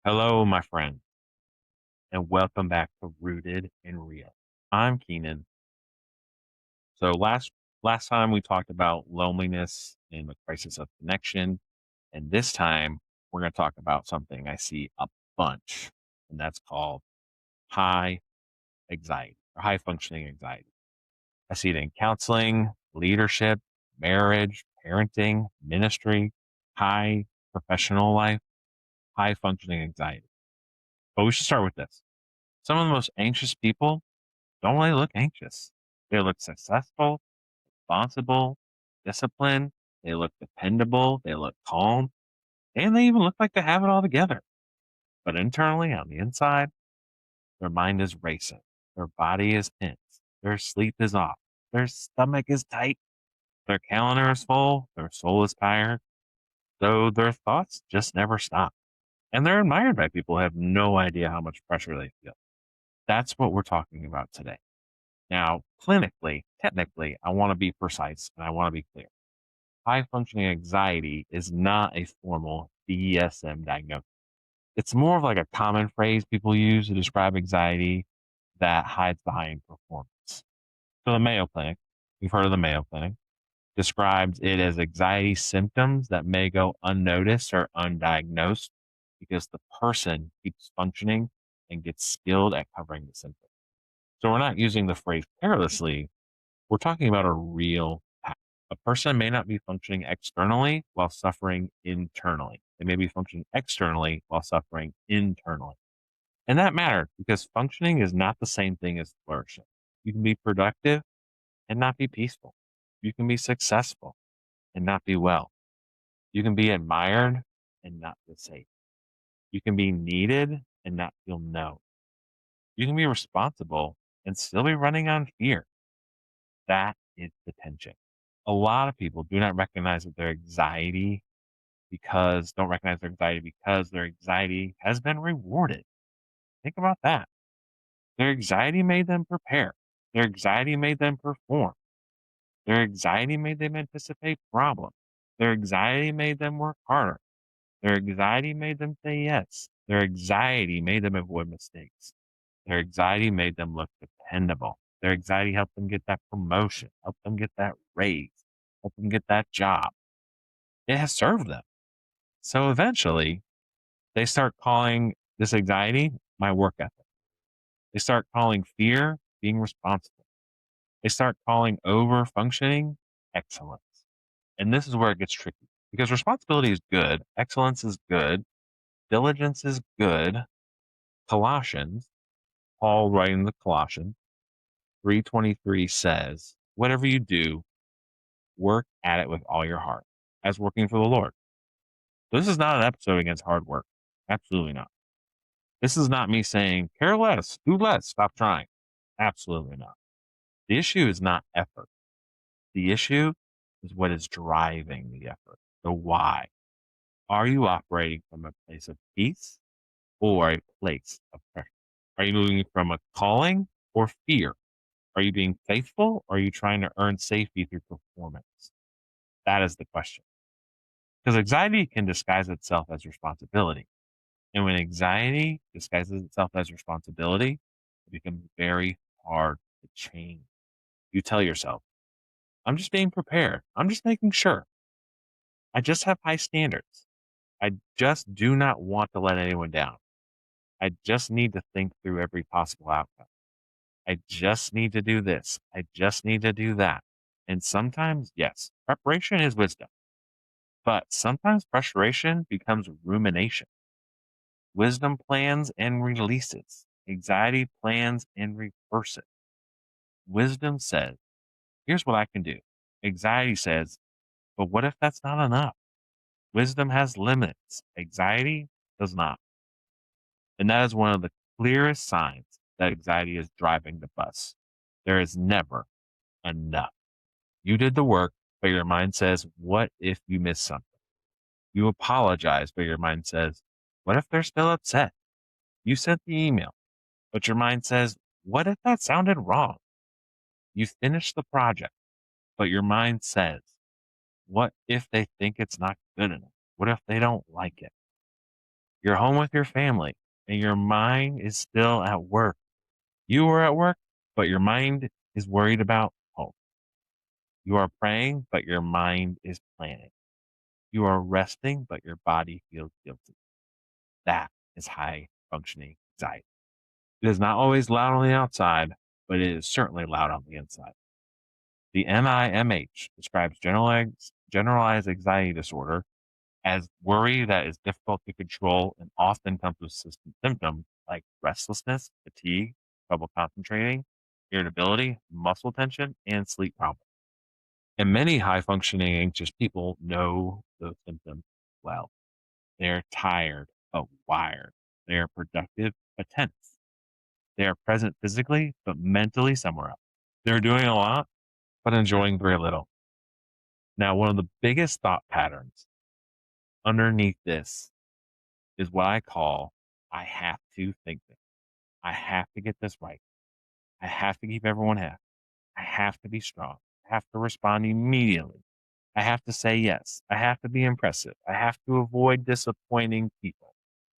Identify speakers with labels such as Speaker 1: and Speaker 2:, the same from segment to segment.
Speaker 1: Hello, my friend, and welcome back to Rooted and Real. I'm Keenan. So last time we talked about loneliness and the crisis of connection, and this time we're going to talk about something I see a bunch, and that's called high anxiety or high functioning anxiety. I see it in counseling, leadership, marriage, parenting, ministry, high professional life, high functioning anxiety. But we should start with this. Some of the most anxious people don't really look anxious. They look successful, responsible, disciplined. They look dependable. They look calm. And they even look like they have it all together. But internally, on the inside, their mind is racing. Their body is tense. Their sleep is off. Their stomach is tight. Their calendar is full. Their soul is tired. So their thoughts just never stop. And they're admired by people who have no idea how much pressure they feel. That's what we're talking about today. Now, clinically, technically, I want to be precise and I want to be clear. High functioning anxiety is not a formal DSM diagnosis. It's more of like a common phrase people use to describe anxiety that hides behind performance. So the Mayo Clinic, you've heard of the Mayo Clinic, describes it as anxiety symptoms that may go unnoticed or undiagnosed because the person keeps functioning and gets skilled at covering the symptoms. So we're not using the phrase carelessly. We're talking about a real pattern. A person may not be functioning externally while suffering internally. They may be functioning externally while suffering internally. And that matters because functioning is not the same thing as flourishing. You can be productive and not be peaceful. You can be successful and not be well. You can be admired and not feel safe. You can be needed and not feel known. You can be responsible and still be running on fear. That is the tension. A lot of people do not recognize that their anxiety don't recognize their anxiety because their anxiety has been rewarded. Think about that. Their anxiety made them prepare. Their anxiety made them perform. Their anxiety made them anticipate problems. Their anxiety made them work harder. Their anxiety made them say yes. Their anxiety made them avoid mistakes. Their anxiety made them look dependable. Their anxiety helped them get that promotion, helped them get that raise, helped them get that job. It has served them. So eventually, they start calling this anxiety my work ethic. They start calling fear being responsible. They start calling over functioning excellence. And this is where it gets tricky because responsibility is good, excellence is good, diligence is good. Colossians, Paul writing the Colossians, 3:23 says, whatever you do, work at it with all your heart, as working for the Lord. This is not an episode against hard work. Absolutely not. This is not me saying, care less, do less, stop trying. Absolutely not. The issue is not effort. The issue is what is driving the effort, the why. Are you operating from a place of peace or a place of pressure? Are you moving from a calling or fear? Are you being faithful or are you trying to earn safety through performance? That is the question. Because anxiety can disguise itself as responsibility. And when anxiety disguises itself as responsibility, it becomes very hard to change. You tell yourself, I'm just being prepared. I'm just making sure. I just have high standards. I just do not want to let anyone down. I just need to think through every possible outcome. I just need to do this. I just need to do that. And sometimes, yes, preparation is wisdom, but sometimes preparation becomes rumination. Wisdom plans and releases. Anxiety plans and reverses. Wisdom says, here's what I can do. Anxiety says, but what if that's not enough? Wisdom has limits. Anxiety does not. And that is one of the clearest signs that anxiety is driving the bus. There is never enough. You did the work, but your mind says, what if you miss something? You apologize, but your mind says, what if they're still upset? You sent the email, but your mind says, what if that sounded wrong? You finished the project, but your mind says, what if they think it's not good enough? What if they don't like it? You're home with your family and your mind is still at work. You are at work, but your mind is worried about home. You are praying, but your mind is planning. You are resting, but your body feels guilty. That is high functioning anxiety. It is not always loud on the outside, but it is certainly loud on the inside. The NIMH describes generalized anxiety disorder as worry that is difficult to control and often comes with symptoms like restlessness, fatigue, trouble concentrating, irritability, muscle tension, and sleep problems. And many high functioning anxious people know those symptoms well. They're tired but wired. They are productive but tense. They are present physically but mentally somewhere else. They're doing a lot but enjoying very little. Now, one of the biggest thought patterns underneath this is what I call I have to think this. I have to get this right. I have to keep everyone happy. I have to be strong. I have to respond immediately. I have to say yes. I have to be impressive. I have to avoid disappointing people.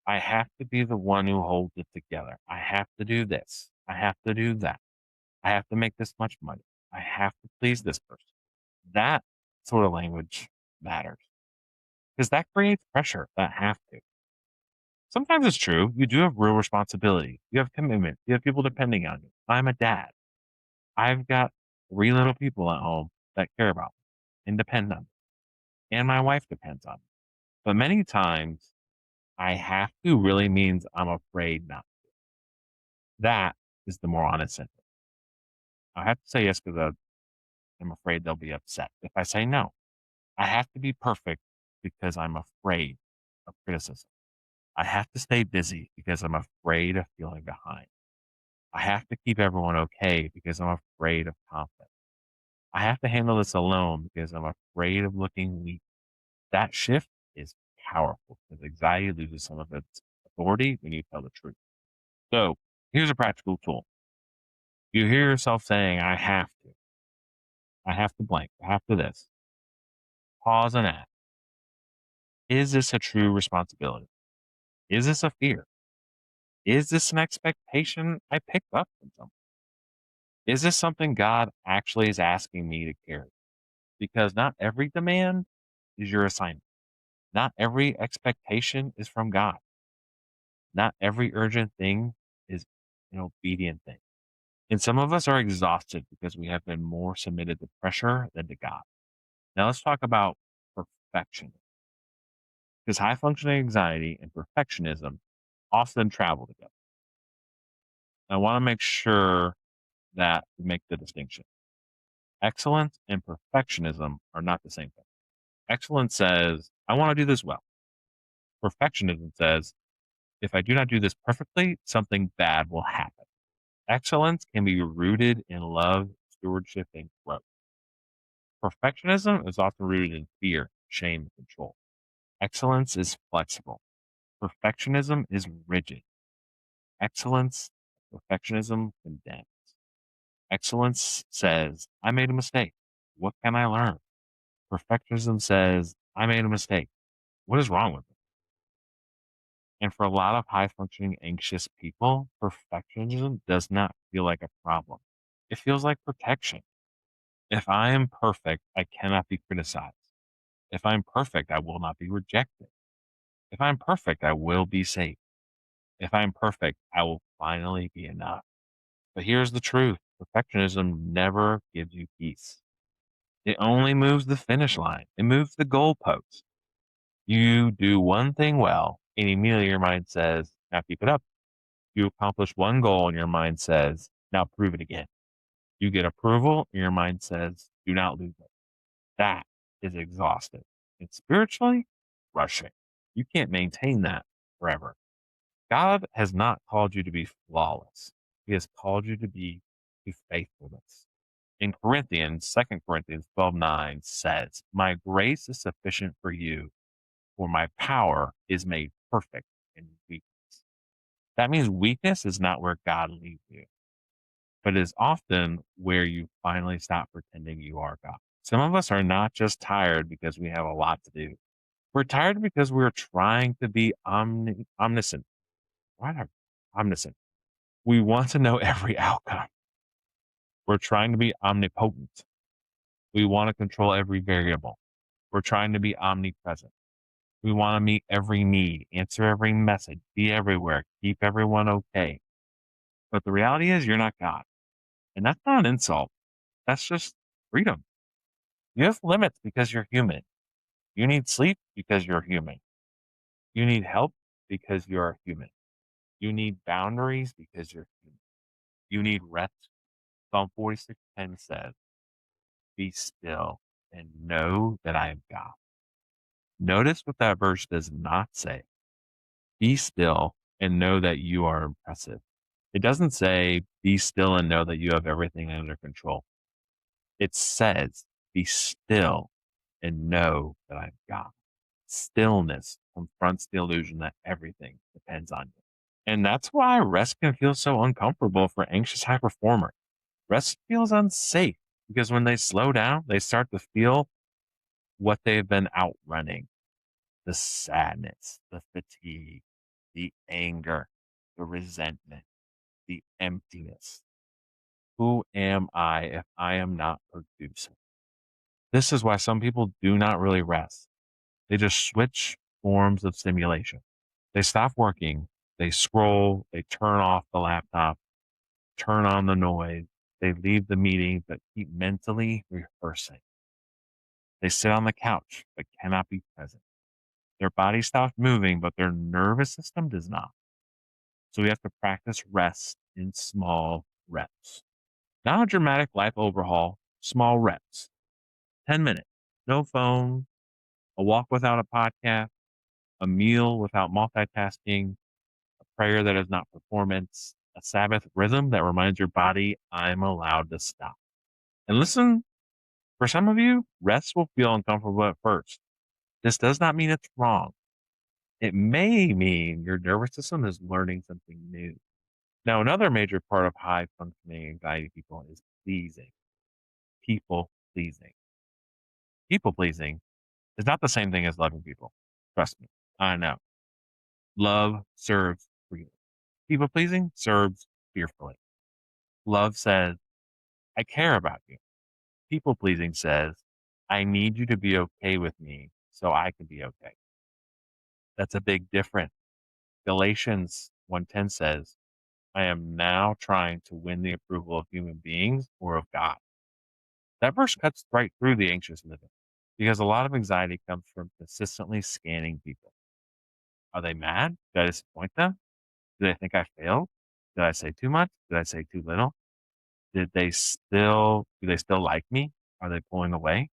Speaker 1: I have to be the one who holds it together. I have to do this. I have to do that. I have to make this much money. I have to please this person. That sort of language matters because that creates pressure, that have to. Sometimes it's true. You do have real responsibility. You have commitment. You have people depending on you. I'm a dad. I've got 3 little people at home that care about me and depend on me, and my wife depends on me. But many times, I have to really means I'm afraid not. That is the more honest sentence. I have to say yes because I'm afraid they'll be upset if I say no. I have to be perfect because I'm afraid of criticism. I have to stay busy because I'm afraid of feeling behind. I have to keep everyone okay because I'm afraid of conflict. I have to handle this alone because I'm afraid of looking weak. That shift is powerful because anxiety loses some of its authority when you tell the truth. So here's a practical tool. You hear yourself saying, I have to blank, I have to this. Pause and ask, is this a true responsibility? Is this a fear? Is this an expectation I picked up from someone? Is this something God actually is asking me to carry? Because not every demand is your assignment. Not every expectation is from God. Not every urgent thing is an obedient thing. And some of us are exhausted because we have been more submitted to pressure than to God. Now let's talk about perfection. Because high functioning anxiety and perfectionism often travel together. I want to make sure that we make the distinction. Excellence and perfectionism are not the same thing. Excellence says, I want to do this well. Perfectionism says, if I do not do this perfectly, something bad will happen. Excellence can be rooted in love, stewardship, and growth. Perfectionism is often rooted in fear, shame, and control. Excellence is flexible. Perfectionism is rigid. Excellence, perfectionism condemns. Excellence says, I made a mistake. What can I learn? Perfectionism says, I made a mistake. What is wrong with me? And for a lot of high functioning anxious people, perfectionism does not feel like a problem. It feels like protection. If I am perfect, I cannot be criticized. If I'm perfect, I will not be rejected. If I'm perfect, I will be safe. If I'm perfect, I will finally be enough. But here's the truth. Perfectionism never gives you peace. It only moves the finish line. It moves the goalpost. You do one thing well, and immediately your mind says, now keep it up. You accomplish one goal, and your mind says, now prove it again. You get approval, and your mind says, do not lose it. That is exhausting. And spiritually, rushing. You can't maintain that forever. God has not called you to be flawless. He has called you to be to faithfulness. In Corinthians, 2 Corinthians 12:9 says, my grace is sufficient for you, for my power is made perfect in weakness. That means weakness is not where God leaves you, but is often where you finally stop pretending you are God. Some of us are not just tired because we have a lot to do. We're tired because we're trying to be omniscient. Why not omniscient? We want to know every outcome. We're trying to be omnipotent. We want to control every variable. We're trying to be omnipresent. We want to meet every need, answer every message, be everywhere, keep everyone okay. But the reality is, you're not God. And that's not an insult. That's just freedom. You have limits because you're human. You need sleep because you're human. You need help because you're human. You need boundaries because you're human. You need rest. Psalm 46:10 says, be still and know that I am God. Notice what that verse does not say. Be still and know that you are impressive. It doesn't say, be still and know that you have everything under control. It says, be still and know that I'm God. Stillness confronts the illusion that everything depends on you. And that's why rest can feel so uncomfortable for anxious high performers. Rest feels unsafe because when they slow down, they start to feel what they've been outrunning: the sadness, the fatigue, the anger, the resentment, the emptiness. Who am I if I am not producing? This is why some people do not really rest. They just switch forms of stimulation. They stop working, they scroll, they turn off the laptop, turn on the noise, they leave the meeting but keep mentally rehearsing. They sit on the couch but cannot be present. Their body stops moving, but their nervous system does not. So we have to practice rest in small reps. Not a dramatic life overhaul, small reps. 10 minutes, no phone, a walk without a podcast, a meal without multitasking, a prayer that is not performance, a Sabbath rhythm that reminds your body, I'm allowed to stop. And listen, for some of you, rest will feel uncomfortable at first. This does not mean it's wrong. It may mean your nervous system is learning something new. Now, another major part of high functioning anxiety people is pleasing. People pleasing. People pleasing is not the same thing as loving people. Trust me. I know. Love serves freely. People pleasing serves fearfully. Love says, I care about you. People pleasing says, I need you to be okay with me so I can be okay. That's a big difference. Galatians 1:10 says, I am now trying to win the approval of human beings or of God. That verse cuts right through the anxious living because a lot of anxiety comes from consistently scanning people. Are they mad? Did I disappoint them? Do they think I failed? Did I say too much? Did I say too little? Do they still like me? Are they pulling away?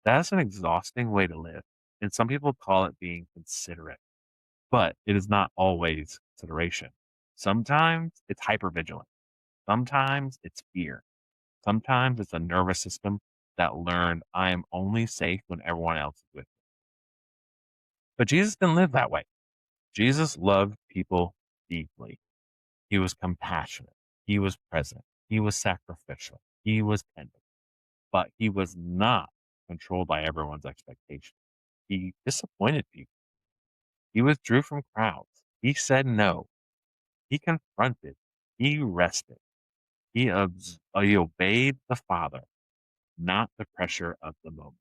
Speaker 1: That's an exhausting way to live. And some people call it being considerate, but it is not always consideration. Sometimes it's hypervigilant. Sometimes it's fear. Sometimes it's a nervous system that learned I am only safe when everyone else is with me. But Jesus didn't live that way. Jesus loved people deeply. He was compassionate. He was present. He was sacrificial. He was tender. But he was not controlled by everyone's expectations. He disappointed people. He withdrew from crowds. He said no. He confronted. He rested. He obeyed the Father, not the pressure of the moment.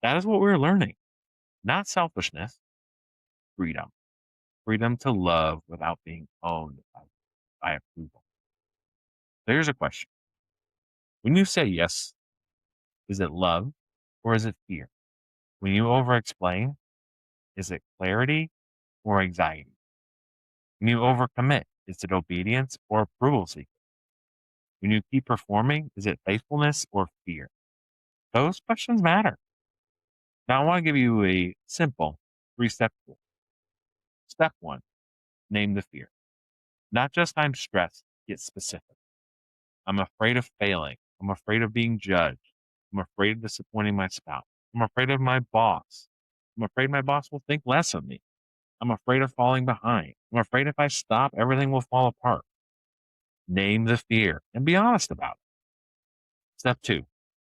Speaker 1: That is what we're learning. Not selfishness, freedom. Freedom to love without being owned by approval. So here's a question. When you say yes, is it love or is it fear? When you over explain, is it clarity or anxiety? When you overcommit, is it obedience or approval seeking? When you keep performing, is it faithfulness or fear? Those questions matter. Now, I want to give you a simple 3-step tool. Step one, name the fear. Not just I'm stressed, get specific. I'm afraid of failing. I'm afraid of being judged. I'm afraid of disappointing my spouse. I'm afraid of my boss. I'm afraid my boss will think less of me. I'm afraid of falling behind. I'm afraid if I stop, everything will fall apart. Name the fear and be honest about it. Step two,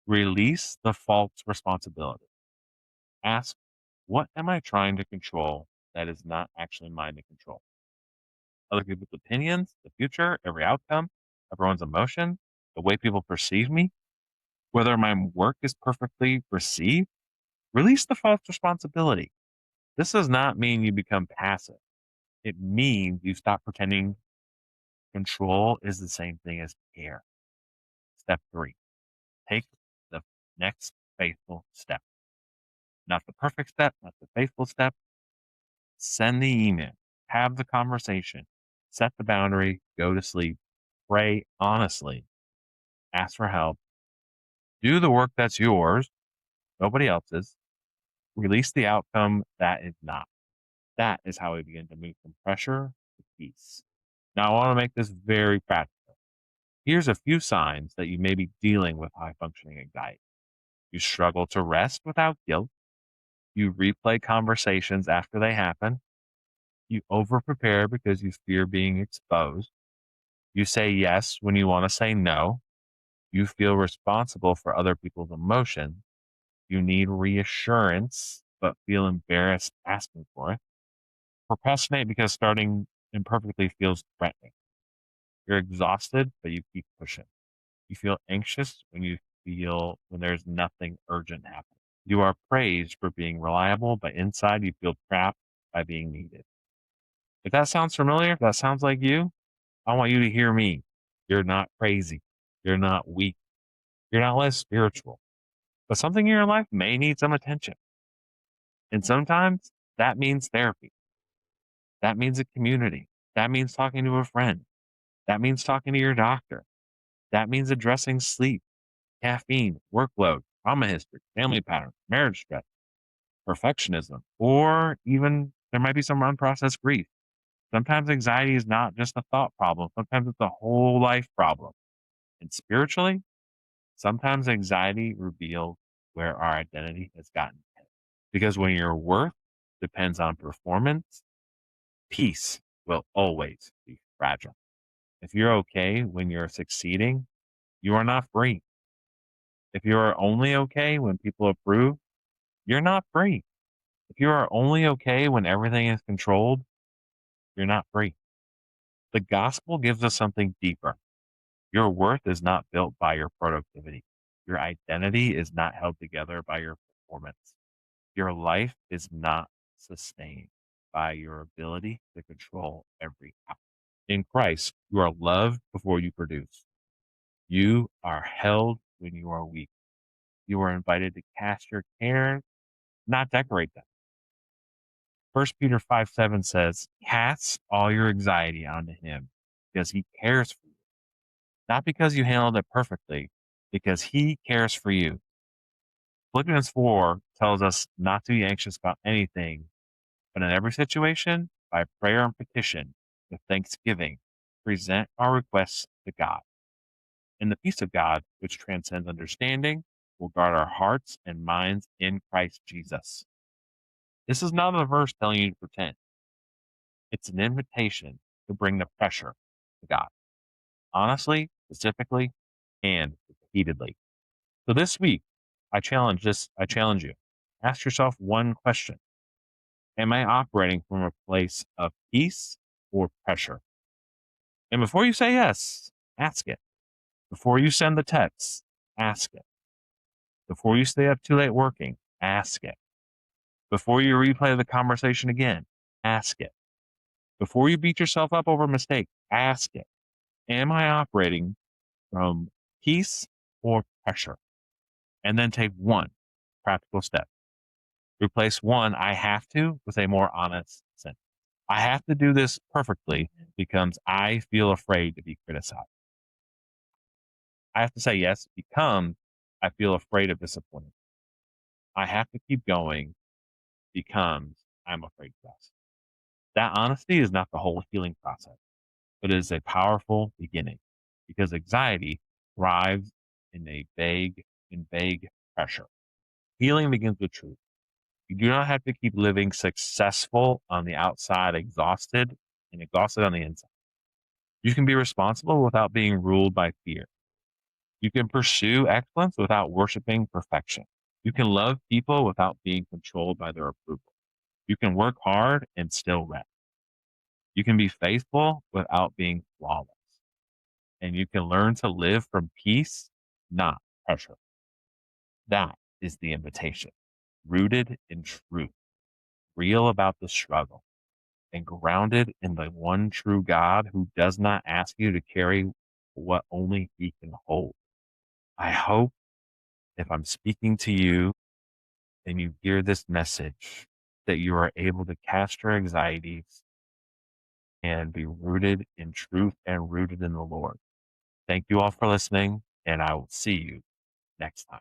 Speaker 1: release the false responsibility. Ask, What am I trying to control that is not actually mine to control? Other people's opinions, the future, every outcome, everyone's emotion, the way people perceive me, whether my work is perfectly received. Release the false responsibility. This does not mean you become passive. It means you stop pretending control is the same thing as care. Step 3, take the next faithful step. Not the perfect step, not the faithful step. Send the email, have the conversation, set the boundary, go to sleep, pray honestly, ask for help, do the work that's yours, nobody else's, release the outcome that is not. That is how we begin to move from pressure to peace. Now, I want to make this very practical. Here's a few signs that you may be dealing with high functioning anxiety. You struggle to rest without guilt. You replay conversations after they happen. You over prepare because you fear being exposed. You say yes when you want to say no. You feel responsible for other people's emotions. You need reassurance, but feel embarrassed asking for it. Procrastinate because starting imperfectly feels threatening. You're exhausted, but you keep pushing. You feel anxious when there's nothing urgent happening. You are praised for being reliable, but inside you feel trapped by being needed. If that sounds familiar, if that sounds like you, I want you to hear me. You're not crazy. You're not weak. You're not less spiritual. But something in your life may need some attention. And sometimes that means therapy. That means a community. That means talking to a friend. That means talking to your doctor. That means addressing sleep, caffeine, workload, trauma history, family patterns, marriage stress, perfectionism, or even there might be some unprocessed grief. Sometimes anxiety is not just a thought problem. Sometimes it's a whole life problem. And spiritually, sometimes anxiety reveals where our identity has gotten. Because when your worth depends on performance, peace will always be fragile. If you're okay when you're succeeding, you are not free. If you are only okay when people approve, you're not free. If you are only okay when everything is controlled, you're not free. The gospel gives us something deeper. Your worth is not built by your productivity. Your identity is not held together by your performance. Your life is not sustained by your ability to control every outcome. In Christ, you are loved before you produce. You are held when you are weak. You are invited to cast your cares, not decorate them. 1 Peter 5:7 says, cast all your anxiety onto him because he cares for you. Not because you handled it perfectly, because he cares for you. Philippians 4 tells us not to be anxious about anything, but in every situation, by prayer and petition, with thanksgiving, present our requests to God. And the peace of God, which transcends understanding, will guard our hearts and minds in Christ Jesus. This is not a verse telling you to pretend. It's an invitation to bring the pressure to God, honestly, specifically, and repeatedly. So this week, I challenge you. Ask yourself one question. Am I operating from a place of peace or pressure? And before you say yes, ask it. Before you send the text, ask it. Before you stay up too late working, ask it. Before you replay the conversation again, ask it. Before you beat yourself up over a mistake, ask it. Am I operating from peace or pressure? And then take one practical step. Replace one I have to with a more honest sentence. I have to do this perfectly because I feel afraid to be criticized. I have to say yes because I feel afraid of disappointing. I have to keep going because I'm afraid to rest. That honesty is not the whole healing process, but it is a powerful beginning because anxiety thrives in vague pressure. Healing begins with truth. You do not have to keep living successful on the outside, exhausted on the inside. You can be responsible without being ruled by fear. You can pursue excellence without worshiping perfection. You can love people without being controlled by their approval. You can work hard and still rest. You can be faithful without being flawless. And you can learn to live from peace, not pressure. That is the invitation, rooted in truth, real about the struggle, and grounded in the one true God who does not ask you to carry what only He can hold. I hope if I'm speaking to you and you hear this message, that you are able to cast your anxieties and be rooted in truth and rooted in the Lord. Thank you all for listening, and I will see you next time.